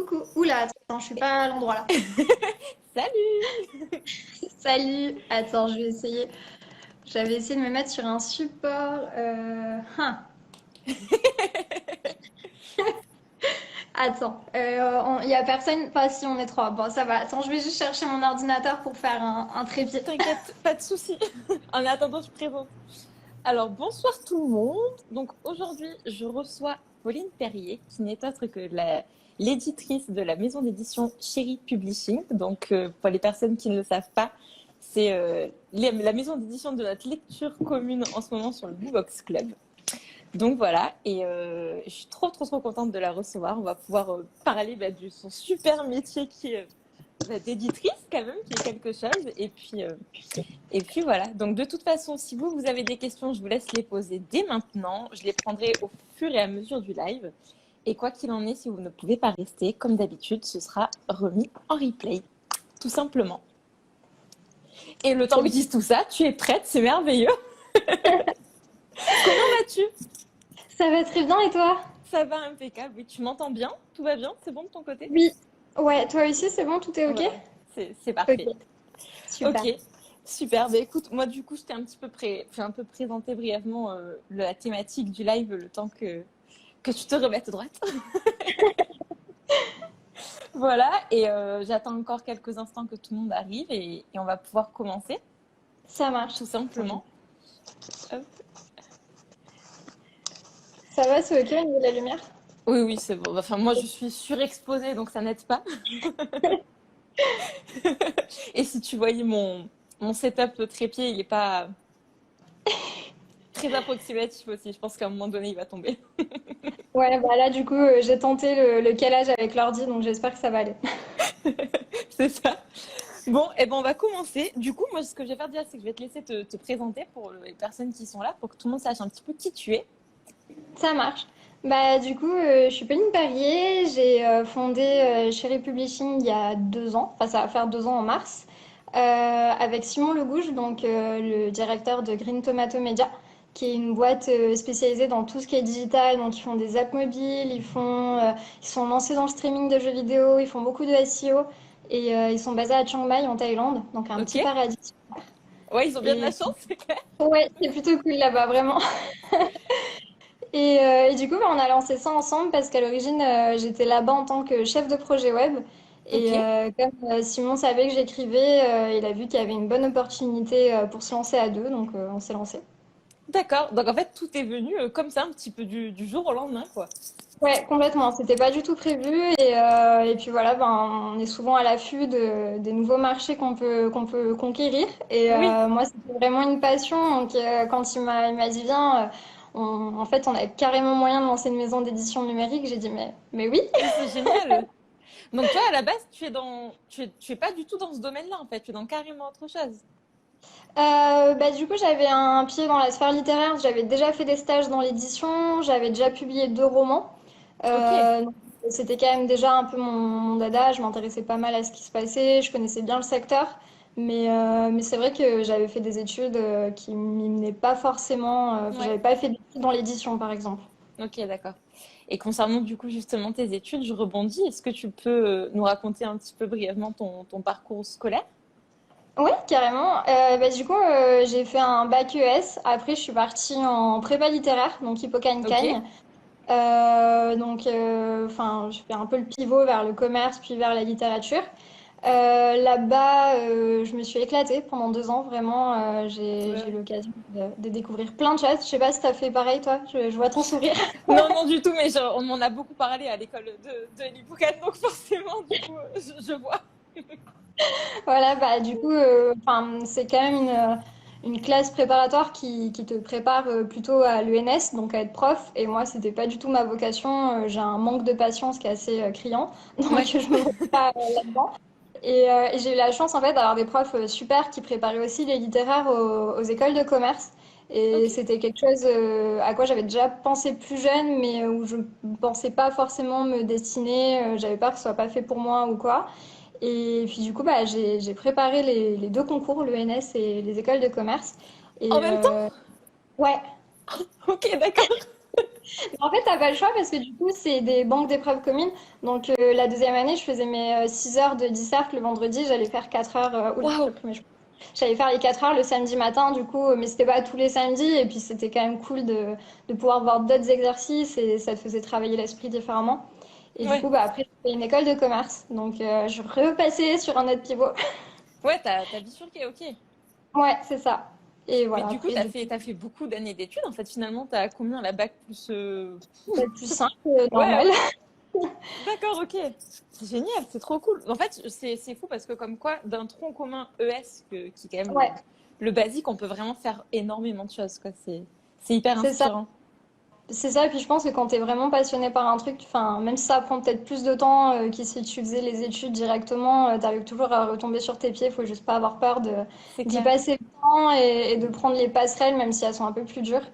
Coucou. Oula, attends, je suis pas à l'endroit là. Salut! Salut. Attends, je vais essayer. J'avais essayé de me mettre sur un support. Attends, il y a personne. Enfin, si on est trois. Bon, ça va. Attends, je vais juste chercher mon ordinateur pour faire un trépied. T'inquiète, pas de souci. En attendant, je présente. Alors, bonsoir tout le monde. Donc, aujourd'hui, je reçois Pauline Perrier, qui n'est autre que l'éditrice de la maison d'édition Chéri Publishing. Donc, pour les personnes qui ne le savent pas, c'est la maison d'édition de notre lecture commune en ce moment sur le Bookbox Club. Donc voilà, et je suis trop contente de la recevoir. On va pouvoir parler de son super métier qui est d'éditrice quand même, qui est quelque chose. Et puis voilà. Donc de toute façon, si vous avez des questions, je vous laisse les poser dès maintenant. Je les prendrai au fur et à mesure du live. Et quoi qu'il en est, si vous ne pouvez pas rester, comme d'habitude, ce sera remis en replay, tout simplement. Et le temps que je dise tout ça, tu es prête, c'est merveilleux. Comment vas-tu? Ça va très bien et toi? Ça va impeccable. Oui, tu m'entends bien? Tout va bien? C'est bon de ton côté? Oui. Ouais, toi aussi, c'est bon, tout est ok? Voilà, c'est parfait. Ok, super. Ok, super. Bah, écoute, moi du coup, je t'ai un peu présenté brièvement la thématique du live, le temps que tu te remettes droite. Voilà, et j'attends encore quelques instants que tout le monde arrive et on va pouvoir commencer, Ça marche. tout simplement. Hop. Ça va, c'est ok au niveau de la lumière? Oui, oui, c'est bon. Enfin, moi, je suis surexposée, donc ça n'aide pas. Et si tu voyais mon setup de trépied, il n'est pas très approximatif aussi. Je pense qu'à un moment donné, il va tomber. Ouais, bah là, du coup, j'ai tenté le calage avec l'ordi, donc j'espère que ça va aller. C'est ça. Bon, et ben on va commencer. Du coup, moi, ce que je vais faire déjà, c'est que je vais te laisser te présenter pour les personnes qui sont là, pour que tout le monde sache un petit peu qui tu es. Ça marche. Bah, du coup, je suis Pauline Perrier. J'ai fondé Chéri Publishing il y a 2 ans. Enfin, ça va faire 2 ans en mars. Avec Simon Legouge, donc le directeur de Green Tomato Media, qui est une boîte spécialisée dans tout ce qui est digital. Donc, ils font des apps mobiles, ils sont lancés dans le streaming de jeux vidéo, ils font beaucoup de SEO. Et ils sont basés à Chiang Mai, en Thaïlande, donc un Ok? petit paradis. Ouais, ils ont bien de la Et chance, c'est clair. ouais, c'est plutôt cool là-bas, vraiment. Et du coup, bah, on a lancé ça ensemble parce qu'à l'origine, j'étais là-bas en tant que chef de projet web. Ok, Et comme Simon savait que j'écrivais, il a vu qu'il y avait une bonne opportunité pour se lancer à deux, donc on s'est lancé. d'accord. Donc en fait, tout est venu comme ça, un petit peu du jour au lendemain, quoi. Ouais, complètement. C'était pas du tout prévu. Et puis voilà, ben, on est souvent à l'affût des nouveaux marchés qu'on peut conquérir. Et Oui, moi, c'était vraiment une passion. Donc quand il m'a dit, viens, en fait, on a carrément moyen de lancer une maison d'édition numérique. J'ai dit, mais oui. mais c'est génial. Donc toi, à la base, tu es pas du tout dans ce domaine-là, en fait. Tu es dans carrément autre chose. Bah, du coup, j'avais un pied dans la sphère littéraire. J'avais déjà fait des stages dans l'édition. J'avais déjà publié 2 romans. Ok. Donc, c'était quand même déjà un peu mon dada. Je m'intéressais pas mal à ce qui se passait. Je connaissais bien le secteur. Mais c'est vrai que j'avais fait des études qui m'y menaient pas forcément. Ouais. J'avais pas fait d'études dans l'édition, par exemple. Ok, d'accord. Et concernant du coup justement tes études, je rebondis. Est-ce que tu peux nous raconter un petit peu brièvement ton parcours scolaire? Oui, carrément. Bah, du coup, j'ai fait un bac ES. Après, je suis partie en prépa littéraire, donc Ok. Hippocagne-Cagne. Enfin, je fais un peu le pivot vers le commerce, puis vers la littérature. Là-bas, je me suis éclatée pendant 2 ans, vraiment. J'ai eu Ouais. l'occasion de découvrir plein de choses. Je sais pas si tu as fait pareil, toi. Je vois ton sourire. Non, non, du tout, mais on m'en a beaucoup parlé à l'école de l'Hippocampe, donc forcément, du coup, je vois. Voilà, bah, du coup, enfin, c'est quand même une classe préparatoire qui te prépare plutôt à l'ENS, donc à être prof. Et moi, c'était pas du tout ma vocation. J'ai un manque de patience qui est assez criant, donc Ouais. je me vois pas là-dedans. Et j'ai eu la chance en fait d'avoir des profs super qui préparaient aussi les littéraires aux écoles de commerce. Et Ok. c'était quelque chose à quoi j'avais déjà pensé plus jeune, mais où je ne pensais pas forcément me destiner. J'avais peur que ce soit pas fait pour moi ou quoi. Et puis du coup, bah, j'ai préparé les deux concours, l'ENS et les écoles de commerce. En Et même temps? ouais, Ok, d'accord. En fait, t'as pas le choix parce que du coup, c'est des banques d'épreuves communes. Donc, la deuxième année, je faisais mes 6 heures de dissert le vendredi. J'allais faire 4 heures. Oula, j'ai Waouh! pris mes cheveux. J'allais faire les 4 heures le samedi matin, du coup, mais c'était pas tous les samedis. Et puis, c'était quand même cool de pouvoir voir d'autres exercices et ça te faisait travailler l'esprit différemment. Et du Ouais. coup, bah, après, j'ai fait une école de commerce. Donc, je repassais sur un autre pivot. Ouais, t'as bifurqué, ok. Ouais, c'est ça. Et Mais voilà, du coup, après, t'as fait beaucoup d'années d'études. En fait, finalement, t'as combien la bac plus. peut-être plus simple, Ouais, normal. ouais. D'accord, ok. C'est génial, c'est trop cool. En fait, c'est fou parce que comme quoi, d'un tronc commun ES, qui est quand même Ouais, le basique, on peut vraiment faire énormément de choses, quoi. C'est hyper c'est ça. inspirant. C'est ça, et puis je pense que quand t'es vraiment passionné par un truc, enfin, même si ça prend peut-être plus de temps que si tu faisais les études directement, t'arrives toujours à retomber sur tes pieds, faut juste pas avoir peur C'est d'y clair. passer le temps et de prendre les passerelles, même si elles sont un peu plus dures. Tout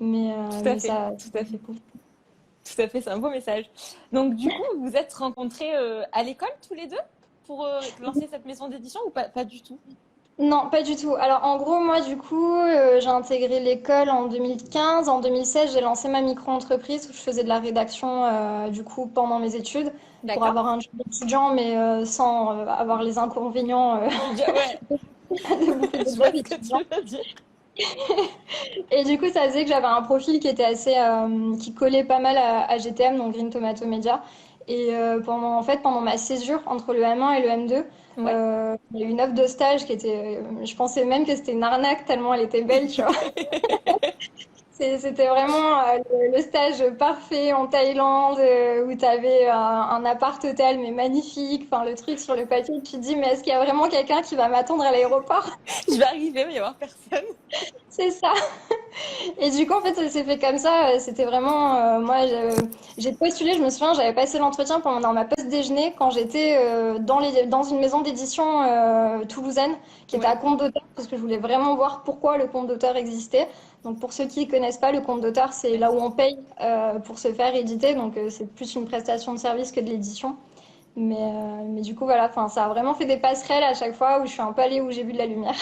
à Mais fait, ça, tout à fait. Tout à fait, c'est un beau message. Donc, du coup, vous vous êtes rencontrés à l'école tous les deux pour lancer cette maison d'édition ou pas du tout? non, pas du tout. Alors, en gros, moi, du coup, j'ai intégré l'école en 2015. En 2016, j'ai lancé ma micro-entreprise où je faisais de la rédaction, du coup, pendant mes études pour D'accord. avoir un job étudiant, mais sans avoir les inconvénients Ouais, de beaucoup de je jobs vois ce que tu étudiants. veux dire. Et du coup, ça faisait que j'avais un profil qui était assez, qui collait pas mal à GTM, donc Green Tomato Media. Et pendant, en fait, pendant ma césure entre le M1 et le M2, Ouais. il y a eu une offre de stage qui était, je pensais même que c'était une arnaque tellement elle était belle, tu vois. C'était vraiment le stage parfait en Thaïlande où tu avais un appart hôtel mais magnifique. Enfin, le truc sur le papier, tu te dis, mais est-ce qu'il y a vraiment quelqu'un qui va m'attendre à l'aéroport? Je vais arriver, il va y avoir personne. C'est ça. Et du coup, en fait, ça s'est fait comme ça. C'était vraiment, moi, j'ai postulé. Je me souviens, j'avais passé l'entretien pendant ma pause déjeuner quand j'étais dans une maison d'édition toulousaine qui était à Ouais. compte d'auteur parce que je voulais vraiment voir pourquoi le compte d'auteur existait. Donc, pour ceux qui ne connaissent pas, le compte d'auteur, c'est là où on paye pour se faire éditer. Donc, c'est plus une prestation de service que de l'édition. Mais du coup, voilà, enfin, ça a vraiment fait des passerelles à chaque fois où je suis un peu allée où j'ai vu de la lumière.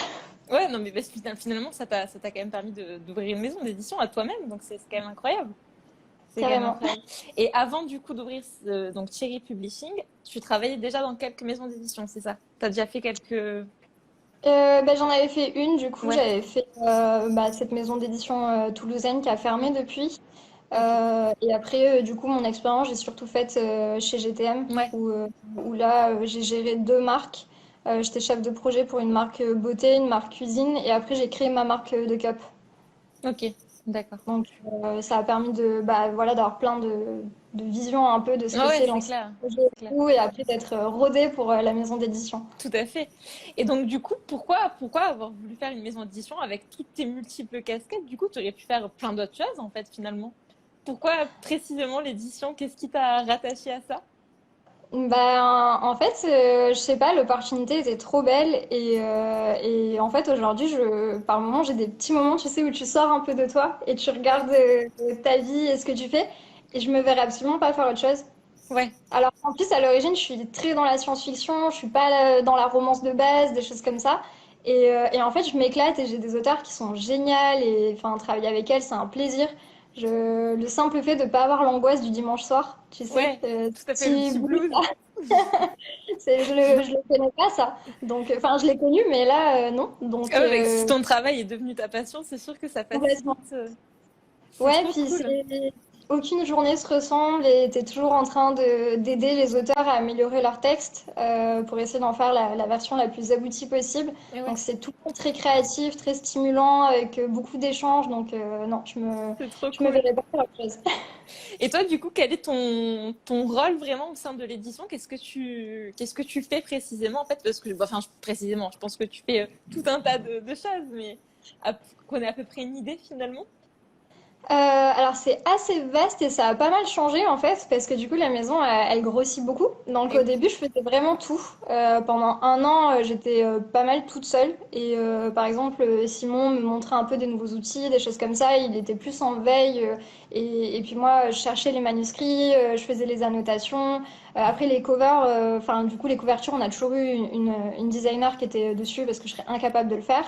Ouais, non, mais finalement, ça t'a quand même permis d'ouvrir une maison d'édition à toi-même, donc c'est quand même incroyable. C'est quand même Carrément. incroyable. Et avant du coup d'ouvrir donc Thierry Publishing, tu travaillais déjà dans quelques maisons d'édition, c'est ça? T'as déjà fait quelques. Bah, j'en avais fait une, du coup, Ouais, j'avais fait bah, cette maison d'édition toulousaine qui a fermé depuis. ok. Et après, du coup, mon expérience, j'ai surtout faite chez GTM, Ouais, où là, j'ai géré deux marques. J'étais chef de projet pour une marque beauté, une marque cuisine, et après, j'ai créé ma marque de cup. ok, d'accord. Donc, ça a permis de, bah, voilà, d'avoir plein de visions un peu de ce que Ah ouais, c'est c'est lancer clair, un projet c'est et clair. tout, et après d'être rodé pour la maison d'édition. Tout à fait. Et donc du coup, pourquoi avoir voulu faire une maison d'édition avec toutes tes multiples casquettes? Du coup, tu aurais pu faire plein d'autres choses en fait finalement. Pourquoi précisément l'édition? Qu'est-ce qui t'a rattaché à ça? Ben, en fait, je sais pas, l'opportunité était trop belle et en fait aujourd'hui, par moments, j'ai des petits moments, tu sais, où tu sors un peu de toi et tu Ouais, regardes ta vie et ce que tu fais et je me verrais absolument pas faire autre chose. ouais, Alors en plus, à l'origine, je suis très dans la science-fiction, je suis pas dans la romance de base, des choses comme ça. Et en fait, je m'éclate et j'ai des auteurs qui sont géniales et enfin, travailler avec elles, c'est un plaisir. Le simple fait de pas avoir l'angoisse du dimanche soir, tu sais, ouais, tout ce à fait, le petit petit blues. blues. Je le connais pas ça. Donc, enfin, je l'ai connu, mais là, non. Donc, Ah ouais, mais si ton travail est devenu ta passion, c'est sûr que ça complètement. facilite. C'est Ouais, trop puis cool. aucune journée se ressemble et tu es toujours en train d'aider les auteurs à améliorer leur texte pour essayer d'en faire la version la plus aboutie possible. Et ouais, Donc, c'est tout le temps très créatif, très stimulant, avec beaucoup d'échanges. Donc, non, c'est trop je me cool. verrais pas faire autre chose. Et toi, du coup, quel est ton rôle vraiment au sein de l'édition? Qu'est-ce que tu fais précisément en fait? Parce que, bah, enfin, précisément, je pense que tu fais tout un tas de choses, mais qu'on ait à peu près une idée finalement. Alors c'est assez vaste et ça a pas mal changé en fait parce que du coup la maison elle grossit beaucoup. Donc Et au oui. début je faisais vraiment tout. Pendant un an j'étais pas mal toute seule et par exemple Simon me montrait un peu des nouveaux outils, des choses comme ça. Il était plus en veille et puis moi je cherchais les manuscrits, je faisais les annotations. Après les covers, du coup les couvertures, on a toujours eu une designer qui était dessus parce que je serais incapable de le faire.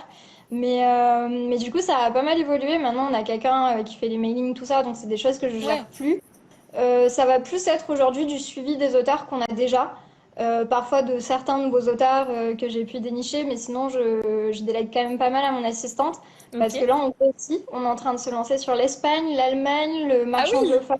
Mais du coup, ça a pas mal évolué. Maintenant, on a quelqu'un qui fait les mailings, tout ça, donc c'est des choses que je Ouais, gère plus. Ça va plus être aujourd'hui du suivi des auteurs qu'on a déjà. Parfois de certains nouveaux auteurs que j'ai pu dénicher, mais sinon je délègue quand même pas mal à mon assistante parce que ok. là on grossit, on est en train de se lancer sur l'Espagne, l'Allemagne, le Ah marché oui, anglophone,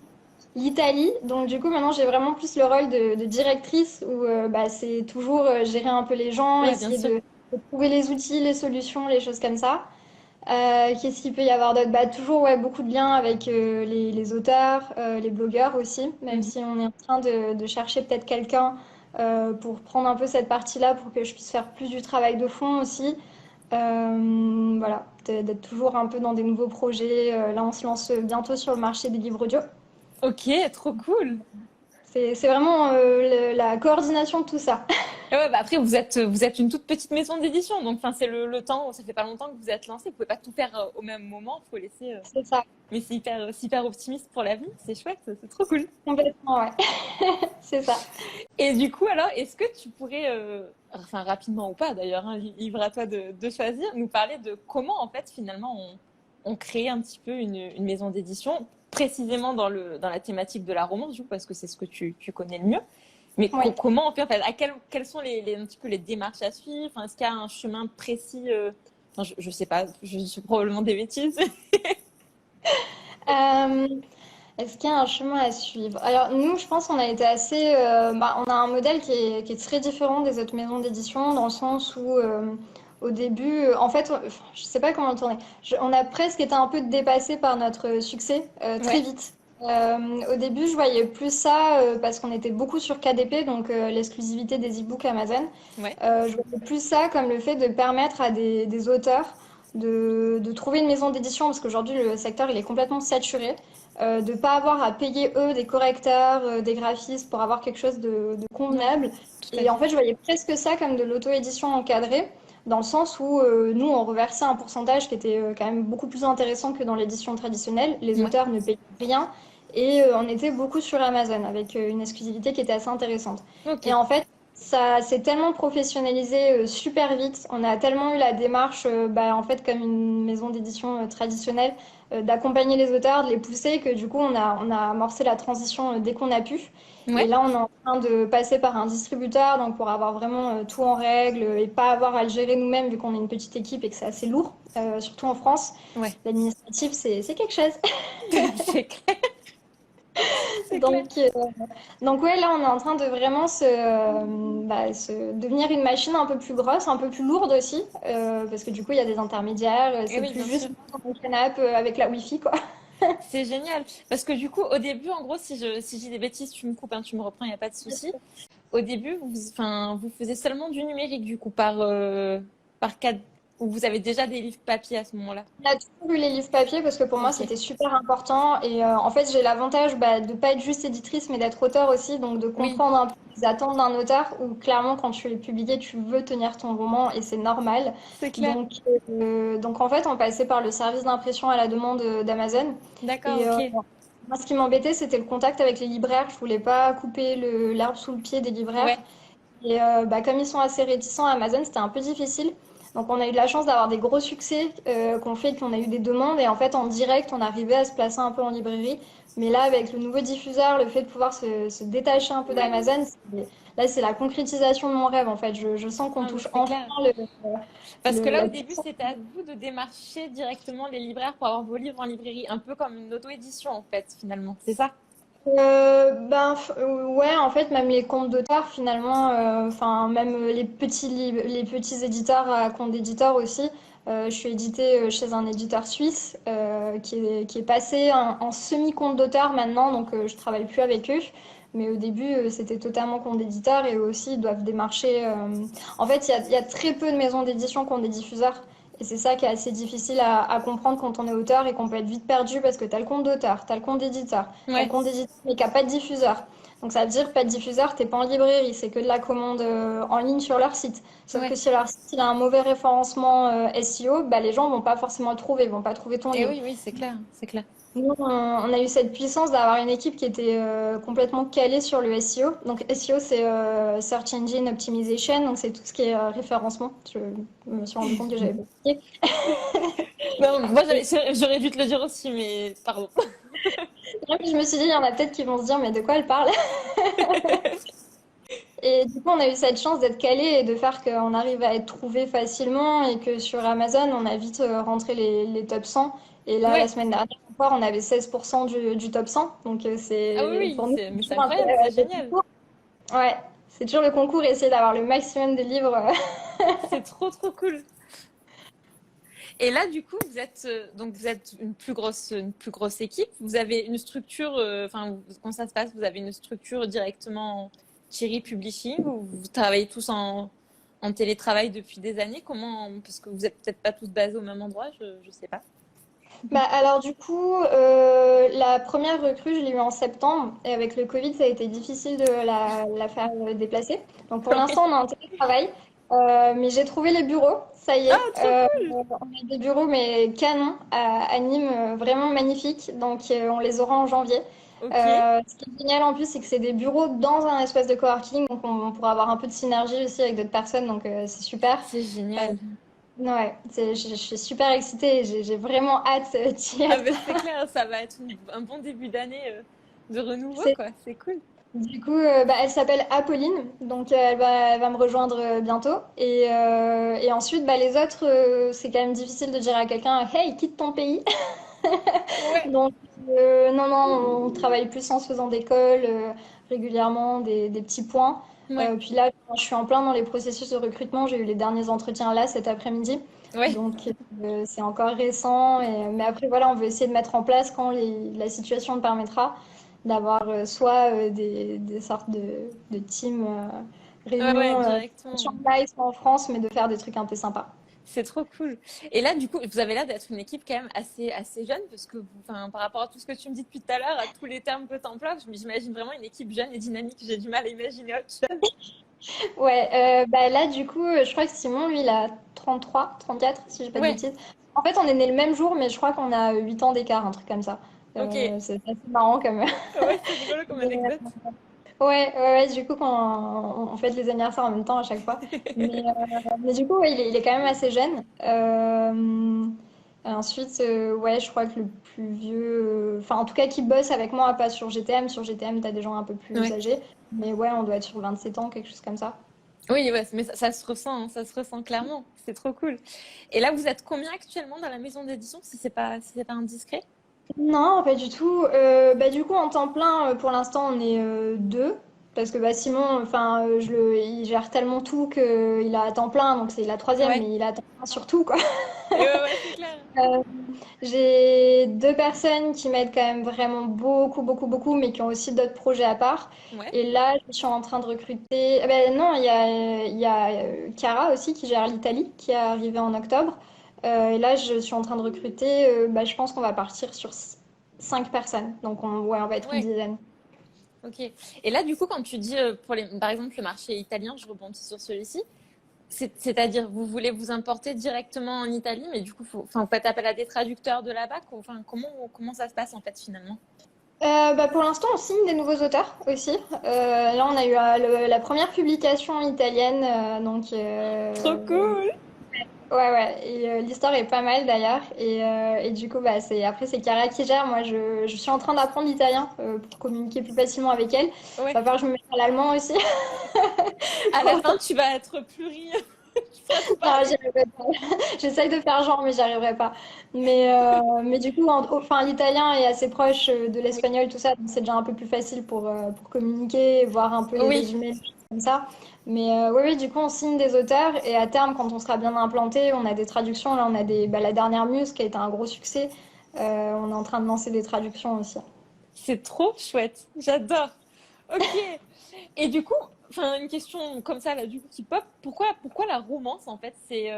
l'Italie. Donc du coup maintenant j'ai vraiment plus le rôle de directrice où c'est toujours gérer un peu les gens, ouais, bien essayer sûr. de trouver les outils, les solutions, les choses comme ça. Qu'est-ce qu'il peut y avoir d'autre? Toujours ouais, beaucoup de liens avec les auteurs, les blogueurs aussi, même Mhm. si on est en train de chercher peut-être quelqu'un pour prendre un peu cette partie-là pour que je puisse faire plus du travail de fond aussi. Voilà, d'être toujours un peu dans des nouveaux projets. Là, on se lance bientôt sur le marché des livres audio. Ok, trop cool. C'est vraiment la coordination de tout ça. Et ouais, bah après, vous êtes une toute petite maison d'édition, donc enfin, c'est le temps, ça fait pas longtemps que vous êtes lancé, vous pouvez pas tout faire au même moment, faut laisser. C'est ça, Mais c'est hyper optimiste pour l'avenir, c'est chouette, c'est trop cool. complètement, ouais. C'est ça. Et du coup, alors, est-ce que tu pourrais, enfin rapidement ou pas d'ailleurs, hein, libre à toi de choisir, nous parler de comment en fait finalement on crée un petit peu une maison d'édition, précisément dans la thématique de la romance, du coup, parce que c'est ce que tu connais le mieux. Mais Oui. comment on fait en fait, quelles sont un petit peu les démarches à suivre? Enfin, est-ce qu'il y a un chemin précis enfin, je sais pas, je suis probablement des bêtises. Euh, Est-ce qu'il y a un chemin à suivre? Alors nous, je pense qu'on a été assez... on a un modèle qui est très différent des autres maisons d'édition dans le sens où au début, en fait, je sais pas comment le tourner. On a presque été un peu dépassé par notre succès très Ouais, vite. Au début, je voyais plus ça parce qu'on était beaucoup sur KDP, donc l'exclusivité des e-books Amazon. ouais, Je voyais plus ça comme le fait de permettre à des auteurs de trouver une maison d'édition parce qu'aujourd'hui, le secteur, il est complètement saturé de ne pas avoir à payer eux des correcteurs, des graphistes pour avoir quelque chose de ouais, convenable. tout à Et en fait. fait, je voyais presque ça comme de l'auto-édition encadrée, dans le sens où nous, on reversait un pourcentage qui était quand même beaucoup plus intéressant que dans l'édition traditionnelle. Les Ouais, auteurs ne payaient rien et on était beaucoup sur Amazon avec une exclusivité qui était assez intéressante. ok, Et en fait, ça s'est tellement professionnalisé super vite. On a tellement eu la démarche, en fait, comme une maison d'édition traditionnelle d'accompagner les auteurs, de les pousser, que du coup on a amorcé la transition dès qu'on a pu. Et ouais, là on est en train de passer par un distributeur, donc pour avoir vraiment tout en règle et pas avoir à le gérer nous-mêmes vu qu'on est une petite équipe et que c'est assez lourd, surtout en France. ouais, L'administratif c'est quelque chose. c'est clair, c'est clair. Donc, euh, donc ouais, là on est en train de vraiment devenir une machine un peu plus grosse, un peu plus lourde aussi, parce que du coup il y a des intermédiaires, Et c'est oui, plus bien sûr. juste dans mon canapé avec la Wi-Fi quoi. C'est génial. Parce que du coup, au début, en gros, si j'ai des bêtises, tu me coupes, hein, tu me reprends, il n'y a pas de souci. Au début, vous faisiez seulement du numérique, du coup, par cadre, ou vous avez déjà des livres papier à ce moment-là. On a toujours eu les livres papier parce que pour moi Ok. c'était super important et en fait j'ai l'avantage de pas être juste éditrice mais d'être auteur aussi donc de Oui, comprendre un peu les attentes d'un auteur où clairement quand tu es publié tu veux tenir ton roman et c'est normal c'est clair. donc en fait on passait par le service d'impression à la demande d'Amazon D'accord, et ok. moi ce qui m'embêtait c'était le contact avec les libraires, je voulais pas couper l'herbe sous le pied des libraires Ouais, et comme ils sont assez réticents à Amazon, c'était un peu difficile. Donc on a eu de la chance d'avoir des gros succès qu'on fait, qu'on a eu des demandes et en fait en direct on arrivait à se placer un peu en librairie. Mais là avec le nouveau diffuseur, le fait de pouvoir se détacher un peu ouais. d'Amazon, là c'est la concrétisation de mon rêve en fait. Je sens qu'on Non, mais touche c'est enfin clair. le, Parce que là, la au début, c'était à vous de démarcher directement les libraires pour avoir vos livres en librairie, un peu comme une auto-édition, en fait, finalement. C'est ça? Ouais, en fait, même les comptes d'auteur, finalement, enfin, même les petits éditeurs à compte d'éditeur aussi. Je suis éditée chez un éditeur suisse qui est passé en semi-compte d'auteur maintenant, donc je travaille plus avec eux. Mais au début, c'était totalement compte d'éditeur et eux aussi, ils doivent démarcher. En fait, il y a très peu de maisons d'édition qui ont des diffuseurs. Et c'est ça qui est assez difficile à comprendre quand on est auteur et qu'on peut être vite perdu parce que tu as le compte d'auteur, tu as le compte d'éditeur. T'as le Ouais, compte d'éditeur, mais qui n'a pas de diffuseur. Donc ça veut dire pas de diffuseur, t'es pas en librairie, c'est que de la commande en ligne sur leur site. Sauf que ouais. si leur site il a un mauvais référencement SEO, les gens vont pas forcément le trouver, vont pas trouver ton Et livre. oui, oui, c'est clair, c'est clair. Nous, on a eu cette puissance d'avoir une équipe qui était complètement calée sur le SEO. Donc SEO, c'est Search Engine Optimization, donc c'est tout ce qui est référencement. Je me suis rendu compte que j'avais pas expliqué. Non, j'aurais dû te le dire aussi, mais pardon. Je me suis dit, il y en a peut-être qui vont se dire, mais de quoi elle parle? Et du coup, on a eu cette chance d'être calé et de faire qu'on arrive à être trouvé facilement et que sur Amazon, on a vite rentré les top 100. Et là, la Ouais. semaine dernière encore, on avait 16% du top 100. Donc, Ah oui, c'est oui, pour nous, mais c'est c'est toujours un peu incroyable, c'est le génial. concours. Ouais, c'est toujours le concours, essayer d'avoir le maximum de livres. C'est trop, trop cool. Et là, du coup, vous êtes une plus grosse équipe. Vous avez une structure, enfin, comment ça se passe? Vous avez une structure directement Thierry Publishing ou vous travaillez tous en télétravail depuis des années? Comment, parce que vous êtes peut-être pas tous basés au même endroit, je sais pas. Bah, alors du coup, la première recrue, je l'ai eue en septembre et avec le Covid, ça a été difficile de la faire déplacer. Donc pour Oui. l'instant, on est en télétravail, mais j'ai trouvé les bureaux, ça y est. Ah, trop cool. On a des bureaux mais canons à Nîmes, vraiment magnifiques. Donc on les aura en janvier. Ok, Ce qui est génial en plus, c'est que c'est des bureaux dans un espace de coworking, donc on pourra avoir un peu de synergie aussi avec d'autres personnes, donc c'est super. c'est Euh, génial. ouais, je suis super excitée, j'ai vraiment hâte d'y Ah, être. ben c'est clair, ça va être un bon début d'année de renouveau, C'est- quoi. C'est cool. Du coup, bah, elle s'appelle Apolline, donc elle va me rejoindre bientôt. Et ensuite, bah, les autres, c'est quand même difficile de dire à quelqu'un, hey, quitte ton pays. Ouais. Donc, non, non, on travaille plus en se faisant des calls régulièrement, des petits points. Ouais. Puis là, je suis en plein dans les processus de recrutement. J'ai eu les derniers entretiens là cet après-midi. Ouais. Donc, c'est encore récent. Mais après, voilà, on veut essayer de mettre en place quand la situation le permettra, d'avoir soit des sortes de teams Ouais, ouais, réunions directement. sur Shanghai, soit en France, mais de faire des trucs un peu sympas. C'est trop cool. Et là, du coup, vous avez l'air d'être une équipe quand même assez jeune, parce que enfin, par rapport à tout ce que tu me dis depuis tout à l'heure, à tous les termes que tu emploies, j'imagine vraiment une équipe jeune et dynamique. J'ai du mal à imaginer autre chose. Ouais, bah là, du coup, je crois que Simon, lui, il a 33, 34 si j'ai pas de Ouais, bêtises. En fait, on est nés le même jour, mais je crois qu'on a 8 ans d'écart, un truc comme ça. ok. C'est assez marrant comme. Ouais, c'est rigolo comme Mais, anecdote. ouais, ouais, ouais, du coup, quand on fête les anniversaires en même temps à chaque fois. Mais du coup, ouais, il est quand même assez jeune. Ensuite, ouais, je crois que le plus vieux, enfin, en tout cas, qui bosse avec moi, pas sur GTM. Sur GTM, t'as des gens un peu plus Ouais. âgés. Mais ouais, on doit être sur 27 ans, quelque chose comme ça. Oui, ouais, mais ça se ressent, hein, ça se ressent clairement. C'est trop cool. Et là, vous êtes combien actuellement dans la maison d'édition, si c'est pas indiscret? Non, pas du tout. Bah, du coup, en temps plein, pour l'instant, on est deux. Parce que bah, Simon, enfin, il gère tellement tout qu'il a à temps plein, donc c'est la troisième, Ouais. mais il a à temps plein sur tout, quoi. Et ouais, ouais, c'est clair. Euh, j'ai deux personnes qui m'aident quand même vraiment beaucoup, beaucoup, beaucoup, mais qui ont aussi d'autres projets à part. Ouais. Et là, je suis en train de recruter. Ah ben non, il y a Chiara aussi qui gère l'Italie, qui est arrivée en octobre. Et là, je suis en train de recruter. Bah, je pense qu'on va partir sur 5 personnes. Donc, ouais, on va être une Ouais. dizaine. Ok. Et là, du coup, quand tu dis, par exemple, le marché italien, je rebondis sur celui-ci, c'est-à-dire, vous voulez vous importer directement en Italie, mais du coup, enfin, vous faites appel à des traducteurs de là-bas, enfin, comment ça se passe en fait finalement? Bah, pour l'instant, on signe des nouveaux auteurs aussi. Là, on a eu la première publication italienne, donc Trop cool! ouais, ouais, et l'histoire est pas mal d'ailleurs. Et du coup, bah, après, c'est Chiara qui gère. Moi, je suis en train d'apprendre l'italien pour communiquer plus facilement avec elle. Ouais. Va falloir que je me mette à l'allemand aussi. À la fin, tu vas être pluri, tu pourras tout Non, parler. j'y arriverai pas. J'essaye de faire genre, mais j'y arriverai pas. Mais du coup, enfin, l'italien est assez proche de Oui. l'espagnol, tout ça, donc c'est déjà un peu plus facile pour communiquer, voir un peu les Oui, résumés, des choses comme ça. Mais oui, oui, du coup, on signe des auteurs et à terme, quand on sera bien implanté, on a des traductions. Là, on a bah, la dernière Muse qui a été un gros succès. On est en train de lancer des traductions aussi. c'est trop chouette. J'adore. Ok. Et du coup, enfin, une question comme ça, là, du coup, qui pop, pourquoi la romance, en fait, c'est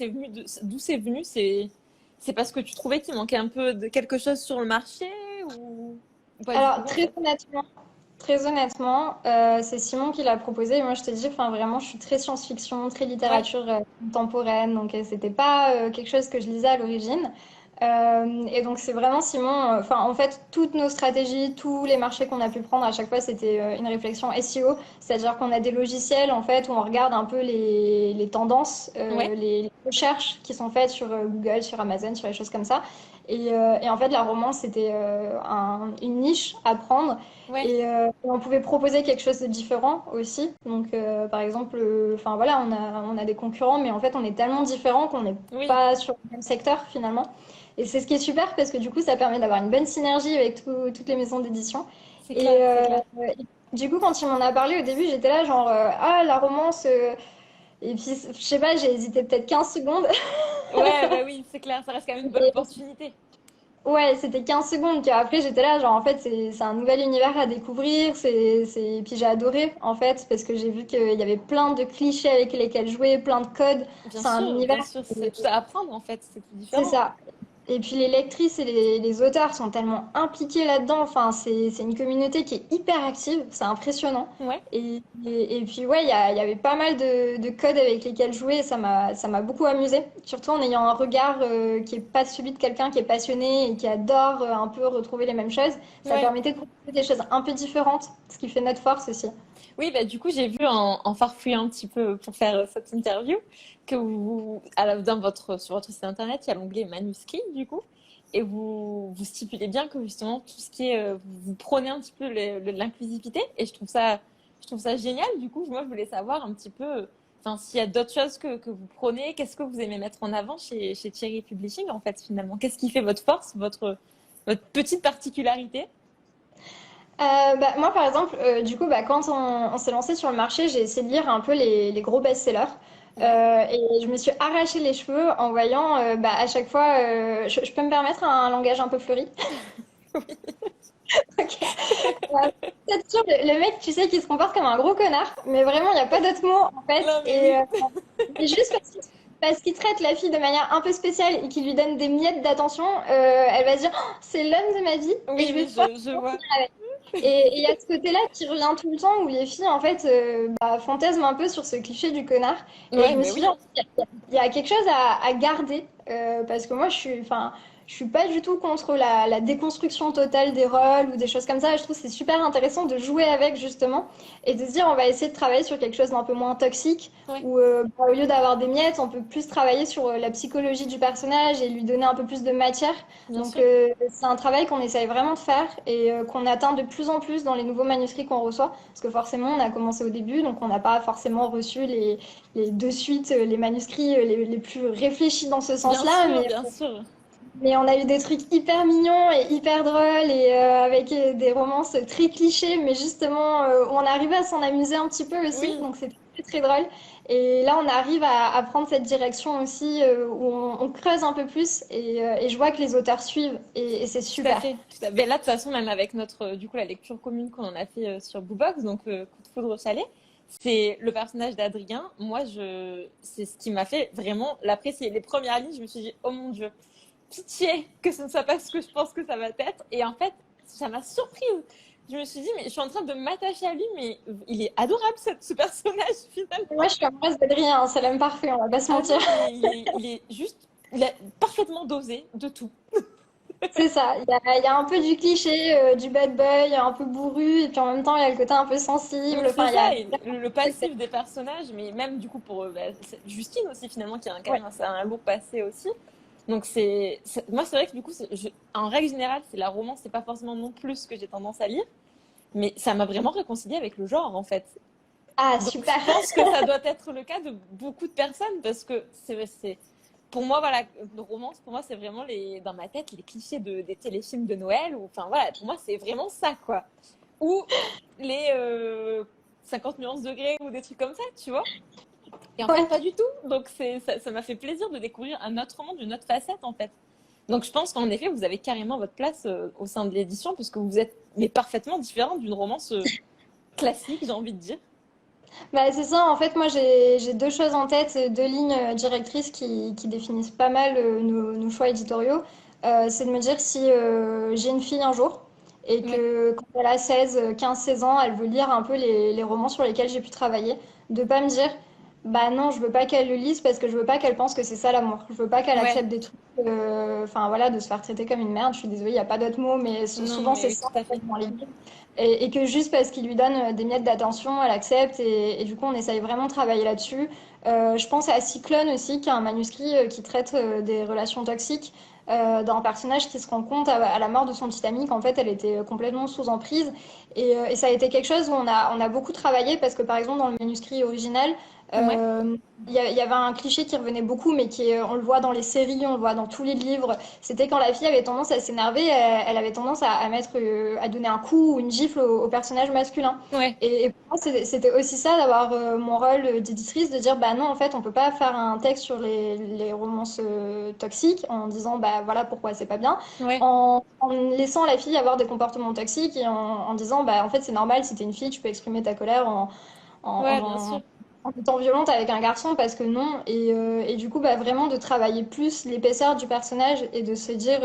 venu d'où c'est venu? C'est parce que tu trouvais qu'il manquait un peu de quelque chose sur le marché ou pas du Alors, tout, en fait? très honnêtement, c'est Simon qui l'a proposé. Et moi, je te dis, enfin, vraiment, je suis très science-fiction, très Ouais, littérature contemporaine. Donc, c'était pas quelque chose que je lisais à l'origine. Et donc c'est vraiment Simon, enfin en fait toutes nos stratégies, tous les marchés qu'on a pu prendre à chaque fois c'était une réflexion SEO, c'est-à-dire qu'on a des logiciels en fait où on regarde un peu les tendances, Ouais, les recherches qui sont faites sur Google, sur Amazon, sur les choses comme ça. Et en fait la romance c'était une niche à prendre ouais, et on pouvait proposer quelque chose de différent aussi. Donc par exemple, enfin voilà on a des concurrents mais en fait on est tellement différents qu'on n'est oui, pas sur le même secteur finalement. Et c'est ce qui est super parce que du coup, ça permet d'avoir une bonne synergie avec toutes les maisons d'édition. c'est Et, clair, c'est clair. du coup, quand il m'en a parlé au début, j'étais là genre, ah, la romance. Et puis, je sais pas, j'ai hésité peut-être 15 secondes. Ouais, bah oui, c'est clair, ça reste quand même une bonne Et, opportunité. ouais, c'était 15 secondes. Puis après, j'étais là, genre, en fait, c'est un nouvel univers à découvrir. Et puis j'ai adoré, en fait, parce que j'ai vu qu'il y avait plein de clichés avec lesquels jouer, plein de codes. C'est un Bien univers. sûr, c'est tout à apprendre en fait, c'est tout C'est différent. ça. Et puis les lectrices et les auteurs sont tellement impliqués là-dedans. Enfin, c'est une communauté qui est hyper active. C'est impressionnant. Ouais, Et puis ouais, il y avait pas mal de codes avec lesquels jouer. Et ça m'a beaucoup amusé. Surtout en ayant un regard qui est pas celui de quelqu'un qui est passionné et qui adore un peu retrouver les mêmes choses. Ça ouais. permettait de proposer des choses un peu différentes, ce qui fait notre force aussi. Oui, bah du coup, j'ai vu en farfouillant un petit peu pour faire cette interview que sur votre site internet, il y a l'onglet manuscrit du coup, et vous stipulez bien que justement tout ce qui est, vous prenez un petit peu l'inclusivité, et je trouve ça génial. Du coup, moi, je voulais savoir un petit peu, enfin, s'il y a d'autres choses que vous prenez, qu'est-ce que vous aimez mettre en avant chez Thierry Publishing en fait finalement, qu'est-ce qui fait votre force, votre petite particularité? Bah, moi, par exemple, du coup, bah, quand on s'est lancé sur le marché, j'ai essayé de lire un peu les gros best-sellers. Ouais. Et je me suis arraché les cheveux en voyant bah, à chaque fois. Je peux me permettre un langage un peu fleuri? Ok. Peut-être sûr, le mec, tu sais, qui se comporte comme un gros connard, mais vraiment, il n'y a pas d'autre mot en fait. Non mais oui. Et juste parce qu'il traite la fille de manière un peu spéciale et qu'il lui donne des miettes d'attention, elle va se dire, oh, c'est l'homme de ma vie et Oui, je vais oui, pas. je vois. Et il y a ce côté-là qui revient tout le temps où les filles, en fait, bah, fantasment un peu sur ce cliché du connard. Et Ouais, je me mais suis dit, oui. en fait, il y a quelque chose à garder. Parce que moi, enfin, je suis pas du tout contre la déconstruction totale des rôles ou des choses comme ça. Je trouve que c'est super intéressant de jouer avec, justement, et de se dire, on va essayer de travailler sur quelque chose d'un peu moins toxique, Ouais, où bah, au lieu d'avoir des miettes, on peut plus travailler sur la psychologie du personnage et lui donner un peu plus de matière. bien Donc sûr. c'est un travail qu'on essaye vraiment de faire et qu'on atteint de plus en plus dans les nouveaux manuscrits qu'on reçoit. Parce que forcément, on a commencé au début, donc on n'a pas forcément reçu de suite les manuscrits les plus réfléchis dans ce Bien sens-là. sûr, Mais, bien sûr. mais on a eu des trucs hyper mignons et hyper drôles et avec des romances très clichés, mais justement où on arrivait à s'en amuser un petit peu aussi. Oui, Donc c'était très, très drôle. Et là, on arrive à prendre cette direction aussi où on creuse un peu plus et je vois que les auteurs suivent et c'est tout à super. fait. Mais là, de toute façon, même avec notre, du coup, la lecture commune qu'on en a fait sur Boobox, donc Coup de foudre au chalet, c'est le personnage d'Adrien. Moi, c'est ce qui m'a fait vraiment l'apprécier. Les premières lignes, je me suis dit, oh mon Dieu, pitié que ce ne soit pas ce que je pense que ça va être. Et en fait, ça m'a surprise. Je me suis dit, mais je suis en train de m'attacher à lui, mais il est adorable, ce personnage, Moi, finalement. je suis amoureuse d'Adrien, hein, c'est l'homme parfait, on va pas se Ah mentir. non, mais il est juste, il a parfaitement dosé de tout. C'est ça, il y a un peu du cliché, du bad boy, un peu bourru, et puis en même temps, il y a le côté un peu sensible. C'est Enfin, il y a... ça, et le passif des personnages, mais même du coup pour Justine aussi finalement qui a quand Ouais. même un lourd passé aussi. Donc moi c'est vrai que du coup en règle générale c'est la romance, c'est pas forcément non plus ce que j'ai tendance à lire, mais ça m'a vraiment réconcilié avec le genre en fait. Ah, Donc super. je pense que ça doit être le cas de beaucoup de personnes parce que c'est pour moi voilà le romance pour moi c'est vraiment dans ma tête les clichés des téléfilms de Noël ou enfin voilà pour moi c'est vraiment ça quoi. Ou les 50 nuances degrés ou des trucs comme ça, tu vois. Et en fait, Ouais. pas du tout. Donc, ça m'a fait plaisir de découvrir un autre monde, une autre facette, en fait. Donc, je pense qu'en effet, vous avez carrément votre place au sein de l'édition, puisque vous êtes mais parfaitement différente d'une romance classique, j'ai envie de dire. Bah, c'est ça, en fait, moi j'ai deux choses en tête, deux lignes directrices qui définissent pas mal nos choix éditoriaux. C'est de me dire si j'ai une fille un jour et Ouais, que quand elle a 16, 15, 16 ans, elle veut lire un peu les romans sur lesquels j'ai pu travailler, de pas me dire, Bah non, je veux pas qu'elle le lise parce que je veux pas qu'elle pense que c'est ça l'amour. Je veux pas qu'elle Ouais, accepte des trucs, enfin voilà, de se faire traiter comme une merde. Je suis désolée, il y a pas d'autre mot, mais non, souvent mais c'est oui, ça tout à en fait, fait. dans les livres. Et que juste parce qu'il lui donne des miettes d'attention, elle accepte. Et du coup, on essaye vraiment de travailler là-dessus. Je pense à Cyclone aussi, qui est un manuscrit qui traite des relations toxiques. D'un personnage qui se rend compte à la mort de son petit ami qu'en fait elle était complètement sous emprise et ça a été quelque chose où on a beaucoup travaillé parce que par exemple dans le manuscrit original Ouais, euh, il y avait un cliché qui revenait beaucoup, mais on le voit dans les séries, on le voit dans tous les livres. C'était quand la fille avait tendance à s'énerver, elle avait tendance à mettre, à donner un coup ou une gifle au personnage masculin. ouais, Et pour moi, c'était aussi ça d'avoir mon rôle d'éditrice, de dire bah non, en fait, on peut pas faire un texte sur les romances toxiques en disant bah voilà pourquoi c'est pas bien, ouais, en laissant la fille avoir des comportements toxiques et en disant bah en fait c'est normal si t'es une fille, tu peux exprimer ta colère en, ouais, bien sûr. en, en étant violente avec un garçon parce que non. Et du coup, bah, vraiment de travailler plus l'épaisseur du personnage et de se dire,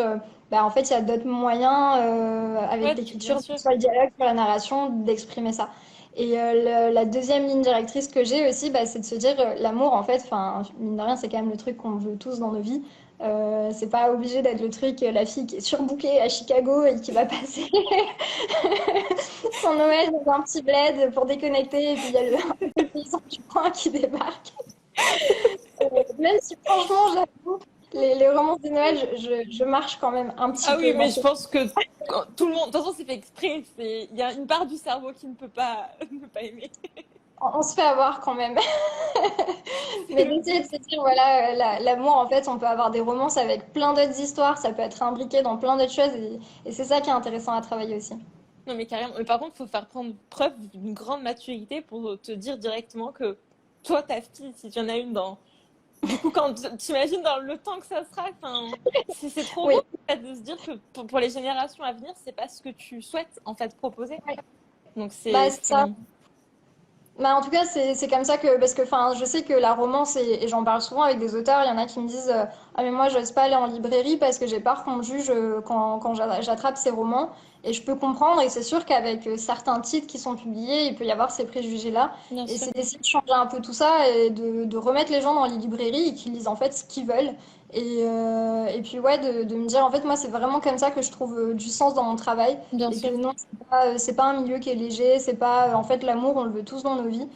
bah, en fait, il y a d'autres moyens avec Ouais, bien l'écriture, sûr. soit le dialogue, soit la narration, d'exprimer ça. Et la deuxième ligne directrice que j'ai aussi, bah, c'est de se dire, l'amour, en fait, enfin, mine de rien, c'est quand même le truc qu'on veut tous dans nos vies. C'est pas obligé d'être le truc, la fille qui est surbookée à Chicago et qui va passer son Noël dans un petit bled pour déconnecter, et puis il y a le paysan du coin qui débarque. Même si franchement, j'avoue, les romances de Noël, je marche quand même un petit Ah peu oui, dans mais je ce... pense que tout le monde, de toute façon, c'est fait exprès. Il y a une part du cerveau qui ne peut pas, ne pas aimer. On se fait avoir quand même. C'est Mais obligé. d'essayer de se dire, voilà, l'amour, en fait, on peut avoir des romances avec plein d'autres histoires, ça peut être imbriqué dans plein d'autres choses, et c'est ça qui est intéressant à travailler aussi. Non, mais carrément. Mais par contre, il faut faire prendre preuve d'une grande maturité pour te dire directement que toi, ta fille, si tu en as une dans. Du coup, quand t'imagines dans le temps que ça sera, enfin, c'est trop beau Oui, en fait, de se dire que pour les générations à venir, c'est pas ce que tu souhaites en fait proposer. oui. Donc Bah, c'est c'est ça. Bah, en tout cas, c'est comme ça que, parce que enfin, je sais que la romance, et j'en parle souvent avec des auteurs, il y en a qui me disent ah, mais moi, j'ose pas aller en librairie parce que j'ai peur qu'on me juge quand j'attrape ces romans. Et je peux comprendre, et c'est sûr qu'avec certains titres qui sont publiés, il peut y avoir ces préjugés-là. bien Et sûr. c'est d'essayer de changer un peu tout ça et de remettre les gens dans les librairies et qu'ils lisent en fait ce qu'ils veulent. Et puis, ouais, de me dire en fait, moi, c'est vraiment comme ça que je trouve du sens dans mon travail. Bien Et que sûr. non, c'est pas un milieu qui est léger, c'est pas en fait l'amour, on le veut tous dans nos vies.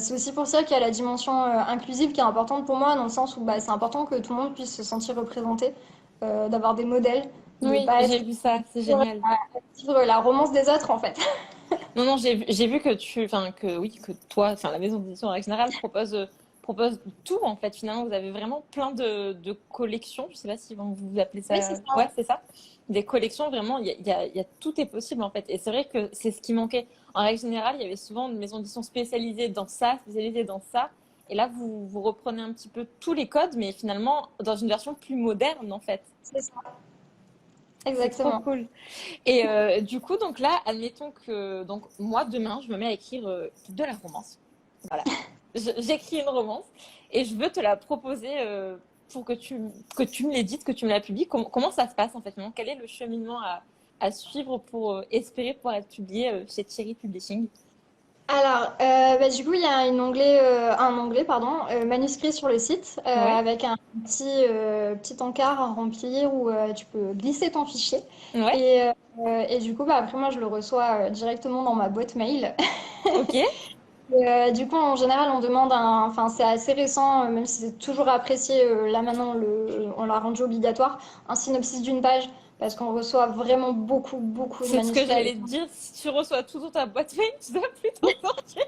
C'est aussi pour ça qu'il y a la dimension inclusive qui est importante pour moi, dans le sens où bah, c'est important que tout le monde puisse se sentir représenté, d'avoir des modèles, de Oui, pas j'ai être vu ça, c'est à génial. vivre la romance des autres en fait. Non, non, j'ai vu que enfin, que oui, que toi, enfin, la maison d'édition en règle générale propose tout, en fait. Finalement, vous avez vraiment plein de collections. Je sais pas si vous appelez Oui, c'est ça. ça. Ouais, c'est ça. Des collections, vraiment, tout est possible, en fait. Et c'est vrai que c'est ce qui manquait. En règle générale, il y avait souvent une maison d'édition spécialisée dans ça, spécialisée dans ça. Et là, vous reprenez un petit peu tous les codes, mais finalement, dans une version plus moderne, en fait. C'est ça, C'est trop exactement. cool. Et du coup, donc là, admettons que donc moi demain, je me mets à écrire de la romance. Voilà, j'écris une romance et je veux te la proposer pour que tu me l'édites, que tu me la publies. Comment ça se passe en fait? Quel est le cheminement à suivre pour espérer pouvoir être publié chez Thierry Publishing? Alors, bah, du coup, il y a un onglet, pardon, manuscrit sur le site, Ouais, avec un petit encart à remplir où tu peux glisser ton fichier. ouais, Et du coup, bah, après, moi, je le reçois directement dans ma boîte mail. ok, Du coup, en général, on demande enfin, c'est assez récent, même si c'est toujours apprécié, là maintenant, on l'a rendu obligatoire, un synopsis d'une page, parce qu'on reçoit vraiment beaucoup, beaucoup de c'est ce que manuscrits. j'allais te dire. Si tu reçois tout dans ta boîte mail, tu dois plus t'en sortir.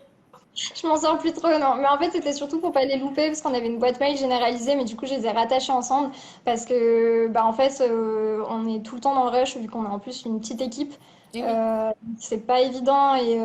Je m'en sors plus trop, non. Mais en fait, c'était surtout pour pas les louper, parce qu'on avait une boîte mail généralisée, mais du coup, je les ai rattachés ensemble, parce que, bah, en fait, on est tout le temps dans le rush, vu qu'on a en plus une petite équipe. Et oui, C'est pas évident, et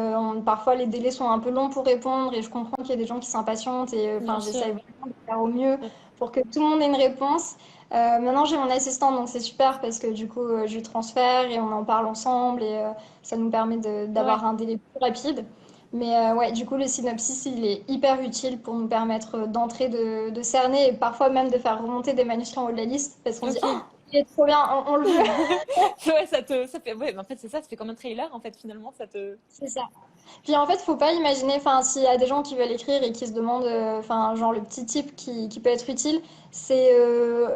parfois, les délais sont un peu longs pour répondre, et je comprends qu'il y a des gens qui s'impatientent, et bien enfin, sûr. j'essaie vraiment de faire au mieux pour que tout le monde ait une réponse. Maintenant, j'ai mon assistant, donc c'est super, parce que du coup, je lui transfère, et on en parle ensemble, et ça nous permet Ouais. d'avoir un délai plus rapide. Mais ouais, du coup, le synopsis, il est hyper utile pour nous permettre d'entrer, de cerner et parfois même de faire remonter des manuscrits en haut de la liste parce qu'on se dit, oh, Ok. il est trop bien, on le veut. Ouais, ça fait, ouais, mais en fait, c'est ça, ça fait comme un trailer, en fait, finalement, ça te. C'est ça. Puis en fait, faut pas imaginer, enfin, s'il y a des gens qui veulent écrire et qui se demandent, enfin, genre le petit tip qui peut être utile, c'est,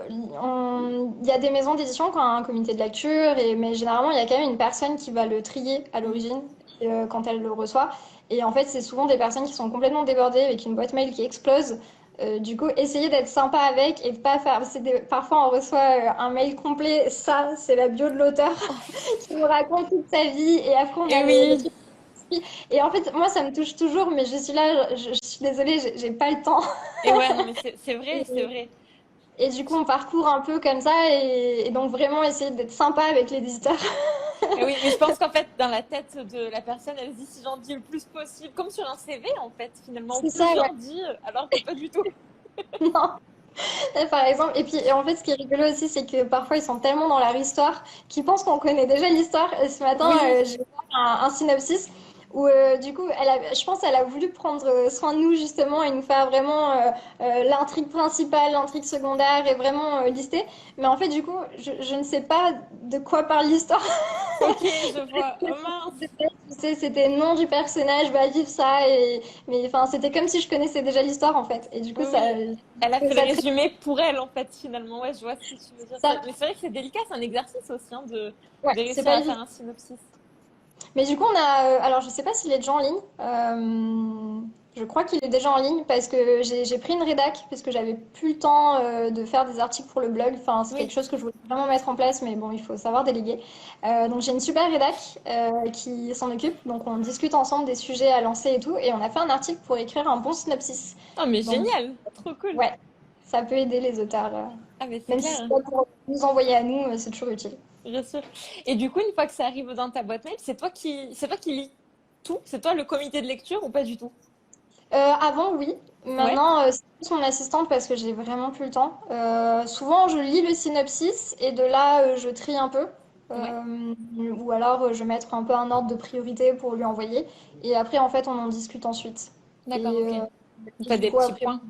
il y a des maisons d'édition qui ont un comité de lecture, mais généralement, il y a quand même une personne qui va le trier à l'origine quand elle le reçoit. Et en fait, c'est souvent des personnes qui sont complètement débordées avec une boîte mail qui explose. Du coup, essayez d'être sympa avec et de pas faire. Parfois, on reçoit un mail complet. Ça, c'est la bio de l'auteur qui nous raconte toute sa vie. Et après, on Et a le oui, truc. Et en fait, moi, ça me touche toujours, mais je suis là, je suis désolée, j'ai pas le temps. et ouais, non mais c'est vrai, c'est Et, vrai. et du coup, on parcourt un peu comme ça, et donc vraiment essayer d'être sympa avec l'éditeur. Et oui, mais je pense qu'en fait, dans la tête de la personne, elle se dit si j'en dis le plus possible, comme sur un CV en fait, finalement, C'est ça, plus ouais. j'en dis, alors que pas du tout. Non. Par exemple, et puis et en fait, ce qui est rigolo aussi, c'est que parfois ils sont tellement dans leur histoire qu'ils pensent qu'on connaît déjà l'histoire. Et ce matin, Oui, j'ai fait un synopsis où du coup, je pense qu'elle a voulu prendre soin de nous justement et nous faire vraiment l'intrigue principale, l'intrigue secondaire et vraiment lister. Mais en fait, du coup, je ne sais pas de quoi parle l'histoire. ok, je vois. Oh mince. Tu sais, c'était le nom du personnage, va vivre ça. Mais enfin, c'était comme si je connaissais déjà l'histoire en fait. Et du coup, Oui, ça, oui. Elle a fait le ça très résumé pour elle en fait, finalement. Ouais, je vois ce que tu veux dire. ça. Mais c'est vrai que c'est délicat, c'est un exercice aussi hein, Ouais, de c'est réussir pas à évident. faire un synopsis. Mais du coup, on a. Alors, je sais pas s'il est déjà en ligne. Je crois qu'il est déjà en ligne parce que j'ai pris une rédac parce que j'avais plus le temps de faire des articles pour le blog. Enfin, c'est quelque Oui, chose que je voulais vraiment mettre en place, mais bon, il faut savoir déléguer. Donc, j'ai une super rédac qui s'en occupe. Donc, on discute ensemble des sujets à lancer et tout. Et on a fait un article pour écrire un bon synopsis. oh mais Donc, génial, trop cool. ouais, ça peut aider les auteurs. Ah mais c'est Même si c'est clair, pas pour nous envoyer à nous, c'est toujours utile. bien sûr. Et du coup, une fois que ça arrive dans ta boîte mail, c'est toi qui lis tout? C'est toi le comité de lecture ou pas du tout? Avant, oui. Ouais, Maintenant, c'est plus mon assistante parce que j'ai vraiment plus le temps. Souvent, je lis le synopsis et de là, je trie un peu. ouais, Ou alors, je vais mettre un peu un ordre de priorité pour lui envoyer. Et après, en fait, on en discute ensuite. d'accord, Et ok. Donc puis, t'as du des coup, petits après, points.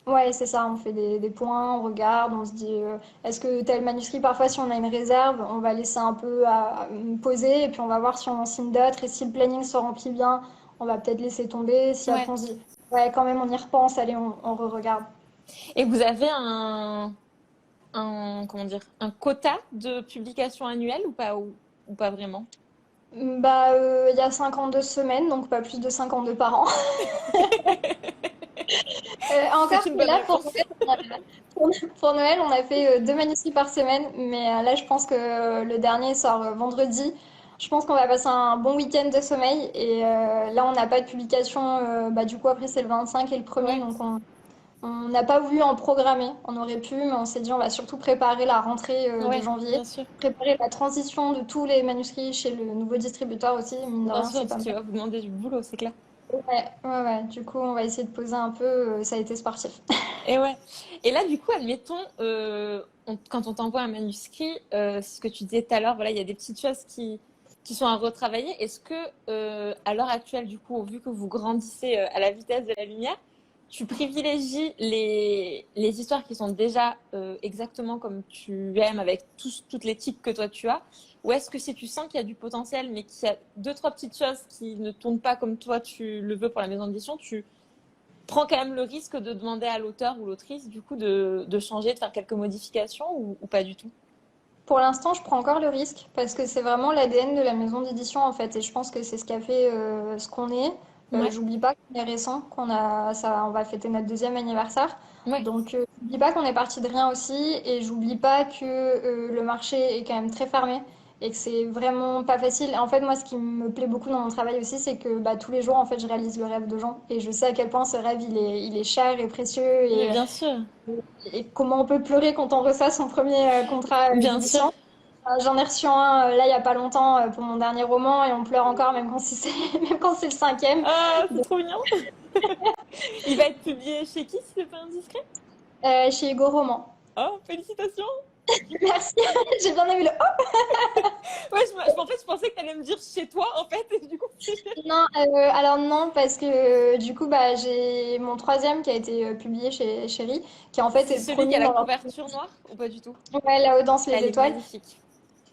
ouais, c'est ça. On fait des points, on regarde, on se dit, est-ce que tel manuscrit, parfois, si on a une réserve, on va laisser un peu à poser et puis on va voir si on en signe d'autres. Et si le planning se remplit bien, on va peut-être laisser tomber. Si Ouais. après, on se dit, ouais, quand même, on y repense, allez, on re-regarde. Et vous avez comment dire, un quota de publication annuelle ou pas vraiment? Bah, il y a 52 semaines, donc pas plus de 52 par an. C'est Encore une que bonne là, réponse. pour Noël, on a fait deux manuscrits par semaine, mais là, je pense que le dernier sort vendredi. Je pense qu'on va passer un bon week-end de sommeil et là, on n'a pas de publication. Bah, du coup, après, c'est le 25 et le premier, Ouais, donc on n'a pas voulu en programmer. On aurait pu, mais on s'est dit on va surtout préparer la rentrée de ouais, janvier, bien sûr. préparer la transition de tous les manuscrits chez le nouveau distributeur aussi. Mine de Bien rien, sûr, c'est parce pas mal. qu'il va vous demander du boulot, c'est clair. Ouais, ouais, ouais. Du coup, on va essayer de poser un peu. Ça a été sportif. Et ouais. Et là, du coup, admettons, quand on t'envoie un manuscrit, ce que tu disais tout à l'heure, voilà, il y a des petites choses qui sont à retravailler. Est-ce que, à l'heure actuelle, du coup, vu que vous grandissez à la vitesse de la lumière, tu privilégies les histoires qui sont déjà exactement comme tu aimes, avec toutes les types que toi tu as? Ou est-ce que si tu sens qu'il y a du potentiel, mais qu'il y a deux, trois petites choses qui ne tournent pas comme toi tu le veux pour la maison d'édition, tu prends quand même le risque de demander à l'auteur ou l'autrice du coup de changer, de faire quelques modifications ou pas du tout? Pour l'instant, je prends encore le risque parce que c'est vraiment l'ADN de la maison d'édition en fait, et je pense que c'est ce qui a fait ce qu'on est. Ouais, J'oublie pas qu'on est récent, qu'on a ça, on va fêter notre deuxième anniversaire. ouais, Donc, j'oublie pas qu'on est parti de rien aussi, et j'oublie pas que le marché est quand même très fermé et que c'est vraiment pas facile. Et en fait, moi, ce qui me plaît beaucoup dans mon travail aussi, c'est que bah, tous les jours, en fait, je réalise le rêve de gens, et je sais à quel point ce rêve il est cher et précieux, mais bien sûr, et comment on peut pleurer quand on reçoit son premier contrat bien sûr. d'édition. J'en ai reçu un là il y a pas longtemps pour mon dernier roman et on pleure encore même quand c'est même quand c'est le cinquième. Ah, c'est Donc, trop mignon. Il va être publié chez qui si c'est pas indiscret? chez Hugo Roman. Oh, félicitations. Merci, j'ai bien aimé le. Ouais, en fait, je pensais que t'allais me dire chez toi en fait, et du coup, Non, alors non parce que du coup bah j'ai mon troisième qui a été publié chez Chéri, qui en fait c'est est le celui qui a premier la dans leur. couverture noire ou pas du tout? Ouais, là-haut danse les Elle est étoiles. magnifique.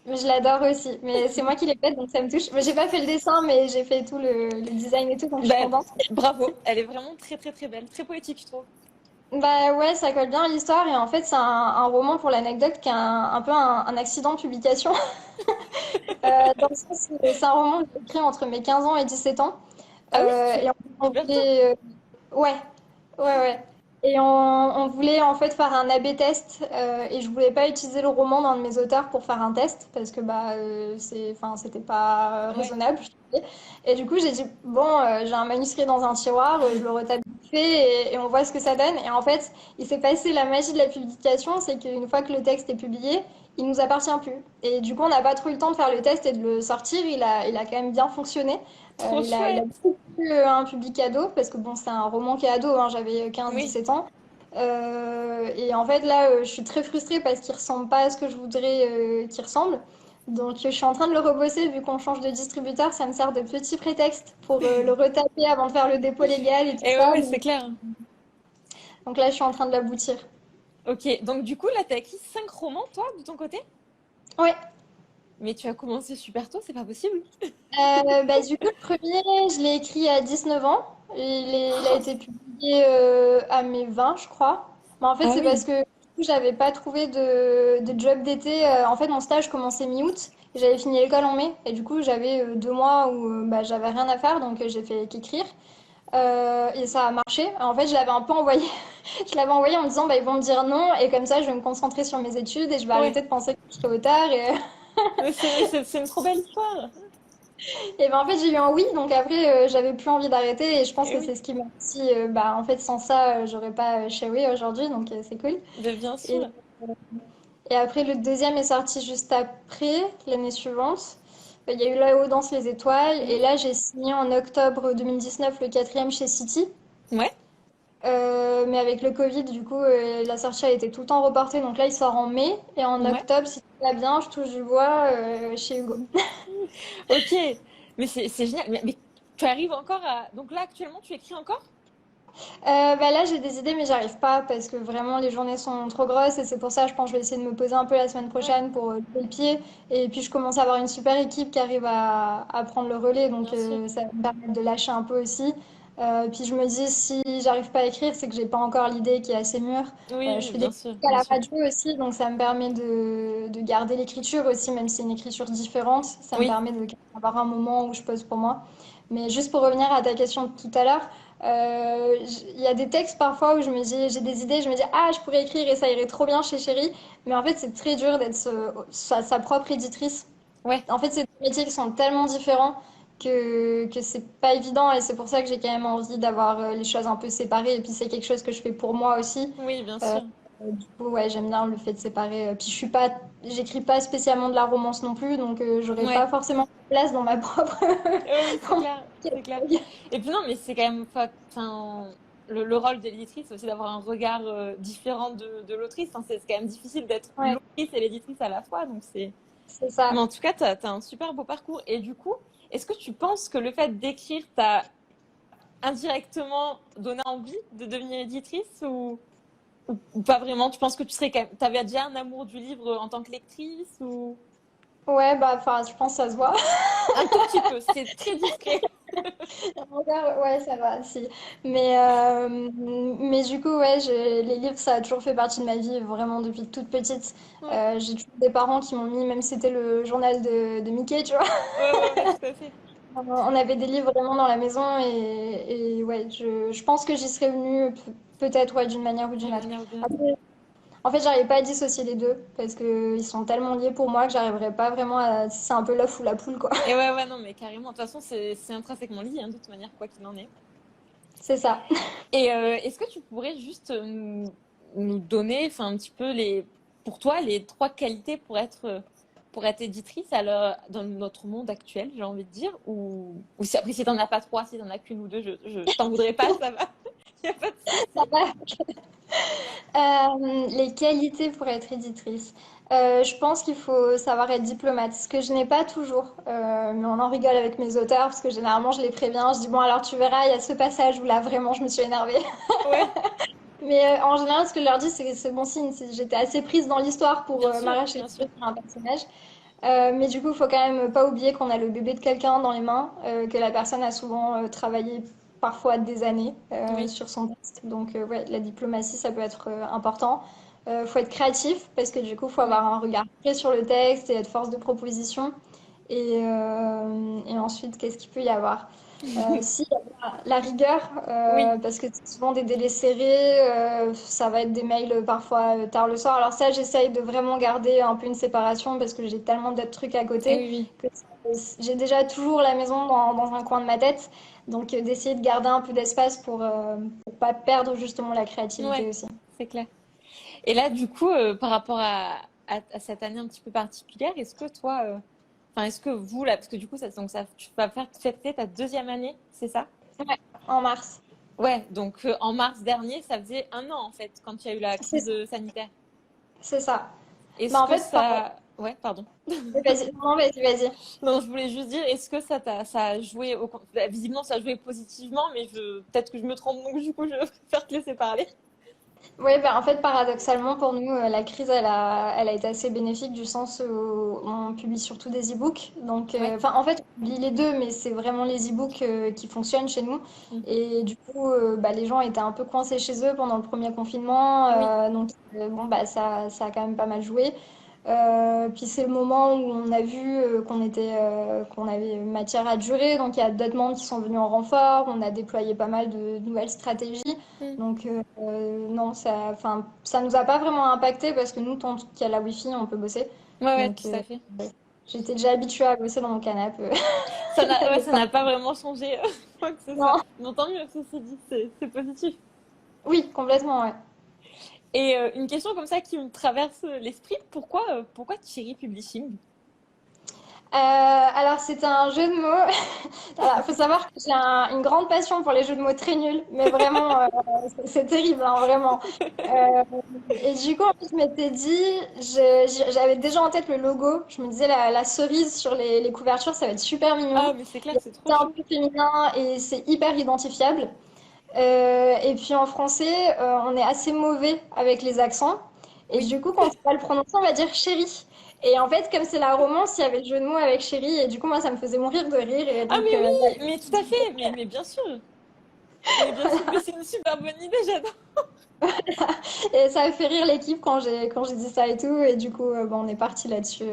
Je l'adore aussi, mais c'est moi qui l'ai faite, donc ça me touche. Mais j'ai pas fait le dessin, mais j'ai fait tout le design et tout, donc je suis Bah, contente. bravo, elle est vraiment très très très belle, très poétique, je trouve. Bah ouais, ça colle bien à l'histoire, et en fait, c'est un roman pour l'anecdote qui est un peu un accident de publication. Dans le sens où c'est un roman que j'ai écrit entre mes 15 ans et 17 ans. Ah oui, Et on c'est bientôt. voulait, ouais, ouais. Et on voulait en fait faire un A/B test et je voulais pas utiliser le roman d'un de mes auteurs pour faire un test parce que enfin, c'était pas Ouais. raisonnable. Je trouvais. Et du coup, j'ai dit, bon, j'ai un manuscrit dans un tiroir, je le retape vite fait et on voit ce que ça donne. Et en fait, il s'est passé la magie de la publication, c'est qu'une fois que le texte est publié, il nous appartient plus. Et du coup, on n'a pas trop eu le temps de faire le test et de le sortir. Il a quand même bien fonctionné. Trop Il a chouette. beaucoup plu à un public ado, parce que bon, c'est un roman qui est ado, hein, j'avais Oui. 15-17 ans. Et en fait, là, je suis très frustrée parce qu'il ressemble pas à ce que je voudrais qu'il ressemble. Donc, je suis en train de le rebosser, vu qu'on change de distributeur, ça me sert de petit prétexte pour le retaper avant de faire le dépôt légal et tout Et ouais, ça. ouais, c'est clair. Donc là, je suis en train de l'aboutir. Ok, donc du coup, là, t'as écrit 5 romans, toi, de ton côté? Ouais. Mais tu as commencé super tôt, c'est pas possible. Du coup, le premier, je l'ai écrit à 19 ans. Il a été publié à mes 20, je crois. Mais en fait, Ah c'est oui. parce que du coup, j'avais pas trouvé de job d'été. En fait, mon stage commençait mi-août. Et j'avais fini l'école en mai. Et du coup, j'avais 2 mois où j'avais rien à faire. Donc, j'ai fait qu'écrire. Et ça a marché. En fait, je l'avais un peu envoyé. Je l'avais envoyé en me disant, ils vont me dire non. Et comme ça, je vais me concentrer sur mes études et je vais Ouais. arrêter de penser que je serai auteur. Mais c'est une trop belle histoire. Et ben en fait, j'ai eu un oui, donc après, j'avais plus envie d'arrêter et je pense Et que oui, c'est ce qui m'a aussi. En fait, sans ça, j'aurais pas Shawi aujourd'hui, donc c'est cool. de bien Et, sûr. et après, le deuxième est sorti juste après, l'année suivante. Il y a eu Là-haut danse les étoiles, et Mhm. là, j'ai signé en octobre 2019 le quatrième chez City. Ouais. Mais avec le Covid, du coup, la sortie a été tout le temps reportée, donc là, il sort en mai. Et en Ouais. octobre, si tout va bien, je touche du bois chez Hugo. Ok. Mais c'est génial. Mais tu arrives encore à. Donc là, actuellement, tu écris encore? Là, j'ai des idées, mais j'arrive pas parce que vraiment les journées sont trop grosses et c'est pour ça, je pense, que je vais essayer de me poser un peu la semaine Ouais, prochaine pour lever le pied. Et puis, je commence à avoir une super équipe qui arrive à prendre le relais, donc bien sûr. ça va me permettre de lâcher un peu aussi. Puis, je me dis, si j'arrive pas à écrire, c'est que j'ai pas encore l'idée qui est assez mûre. Oui, Je oui, fais des bien critiques sûr, à bien la sûr. radio aussi, donc ça me permet de garder l'écriture aussi, même si c'est une écriture différente. Ça me Oui. permet d'avoir un moment où je pose pour moi. Mais juste pour revenir à ta question de tout à l'heure, il y a des textes parfois où je me dis, j'ai des idées, je me dis, ah, je pourrais écrire et ça irait trop bien chez Chéri. Mais en fait, c'est très dur d'être sa propre éditrice. Ouais. En fait, c'est des métiers qui sont tellement différents que c'est pas évident et c'est pour ça que j'ai quand même envie d'avoir les choses un peu séparées. Et puis, c'est quelque chose que je fais pour moi aussi. Oui, bien Euh, sûr. du coup, ouais, j'aime bien le fait de séparer. Puis, j'écris pas spécialement de la romance non plus, donc j'aurais Ouais. pas forcément de place dans ma propre. Oui, c'est dans mon clair, c'est clair. catalogue. Et puis non, mais c'est quand même, enfin, le rôle de l'éditrice, c'est aussi d'avoir un regard différent de l'autrice. Enfin, c'est quand même difficile d'être Ouais, l'autrice et l'éditrice à la fois, donc c'est. c'est Mais ça. en tout cas, t'as un super beau parcours. Et du coup, est-ce que tu penses que le fait d'écrire t'a indirectement donné envie de devenir éditrice ou pas vraiment? Tu penses que tu serais quand même, t'avais déjà un amour du livre en tant que lectrice ou Ouais, enfin, je pense que ça se voit. un tout petit peu? C'est très discret. Ouais, ça va, si. Mais du coup, ouais, les livres, ça a toujours fait partie de ma vie, vraiment depuis toute petite. Ouais, J'ai toujours des parents qui m'ont mis, même si c'était le journal de Mickey, tu vois. ouais, tout à fait. On avait des livres vraiment dans la maison et ouais, je pense que j'y serais venue peut-être ouais, d'une manière ou d'une D'une autre. manière ou d'une autre. Après, en fait, j'arrive pas à dissocier les deux parce que ils sont tellement liés pour moi que j'arriverai pas vraiment à. C'est un peu l'œuf ou la poule, quoi. Et ouais, non, mais carrément. De toute façon, c'est intrinsèquement lié, hein, de toute manière, quoi qu'il en est. C'est ça. Et est-ce que tu pourrais juste nous donner, enfin, un petit peu pour toi, les 3 qualités pour être éditrice dans notre monde actuel, j'ai envie de dire, ou si, après, si t'en as pas 3, si t'en as qu'une ou deux, je t'en voudrais pas, ça va. Y a pas de Ça souci. va. Les qualités pour être éditrice. Je pense qu'il faut savoir être diplomate, ce que je n'ai pas toujours. Mais on en rigole avec mes auteurs parce que généralement je les préviens. Je dis bon alors tu verras, il y a ce passage où là vraiment je me suis énervée. Ouais, Mais en général ce que je leur dis c'est bon signe. J'étais assez prise dans l'histoire pour bien sûr, m'arracher bien les sûr. cheveux sur un personnage. Mais du coup, il faut quand même pas oublier qu'on a le bébé de quelqu'un dans les mains, que la personne a souvent travaillé parfois des années Oui, sur son texte. Donc, ouais, la diplomatie, ça peut être important. Faut être créatif parce que du coup, faut oui, avoir un regard frais sur le texte et être force de proposition. Et ensuite, qu'est-ce qu'il peut y avoir? Si, la rigueur, oui, parce que c'est souvent des délais serrés, ça va être des mails parfois tard le soir. Alors ça, j'essaye de vraiment garder un peu une séparation parce que j'ai tellement d'autres trucs à oui, côté oui, que j'ai déjà toujours la maison dans un coin de ma tête. Donc d'essayer de garder un peu d'espace pour pas perdre justement la créativité ouais, aussi. c'est clair. Et là, du coup, par rapport à cette année un petit peu particulière, est-ce que toi, enfin, est-ce que vous, là, parce que du coup, tu vas faire fêter ta deuxième année, c'est ça? Ouais, en mars. Ouais, donc en mars dernier, ça faisait un an en fait, quand il y a eu la C'est crise ça. sanitaire. C'est ça. Est-ce Bah en que fait, ça... Ouais, pardon. vas-y, non, vas-y, vas-y. Non, je voulais juste dire, est-ce que ça a joué, bah, visiblement ça a joué positivement, mais peut-être que je me trompe, donc du coup, je préfère te laisser parler. Oui, ben, en fait, paradoxalement, pour nous, la crise, elle a été assez bénéfique du sens où on publie surtout des e-books. Donc, Ouais. enfin, en fait, on publie les deux, mais c'est vraiment les e-books qui fonctionnent chez nous. Mm. Et du coup, bah, les gens étaient un peu coincés chez eux pendant le premier confinement. Oui, Donc, bon, bah, ça a quand même pas mal joué. Puis c'est le moment où on a vu qu'on avait matière à durer. Donc, il y a d'autres membres qui sont venus en renfort. On a déployé pas mal de nouvelles stratégies. mm. Donc, non, enfin, ça nous a pas vraiment impacté parce que nous, tant qu'il y a la Wi-Fi, on peut bosser. Ouais, ouais, Donc, tout à fait. j'étais déjà habituée à bosser dans mon canapé. Ouais, Avec ça pas- n'a pas vraiment changé quoi que ce soit. Non, Mais tant mieux, ceci dit, c'est positif. oui, complètement, ouais. Et une question comme ça qui me traverse l'esprit, pourquoi Thierry Publishing? Alors, c'était un jeu de mots. Il faut savoir que j'ai une grande passion pour les jeux de mots très nuls, mais vraiment, c'est terrible, hein, vraiment. Euh, et du coup, en fait, je m'étais dit, j'avais déjà en tête le logo. Je me disais, la cerise sur les couvertures, ça va être super Ah, mignon. mais c'est clair, c'est trop C'est un chou. peu féminin et c'est hyper identifiable. Et puis en français, on est assez mauvais avec les accents. Et Oui. du coup, quand on va le prononcer, on va dire chérie. Et en fait, comme c'est la romance, il y avait le jeu de mots avec chérie. Et du coup, moi, ça me faisait mourir de rire. Et Ah, donc, mais ouais. oui, mais tout à fait, mais bien sûr. Mais bien sûr, mais c'est une super bonne idée, j'adore. Et ça a fait rire l'équipe quand j'ai dit ça et tout. Et du coup, bon, on est parti là-dessus.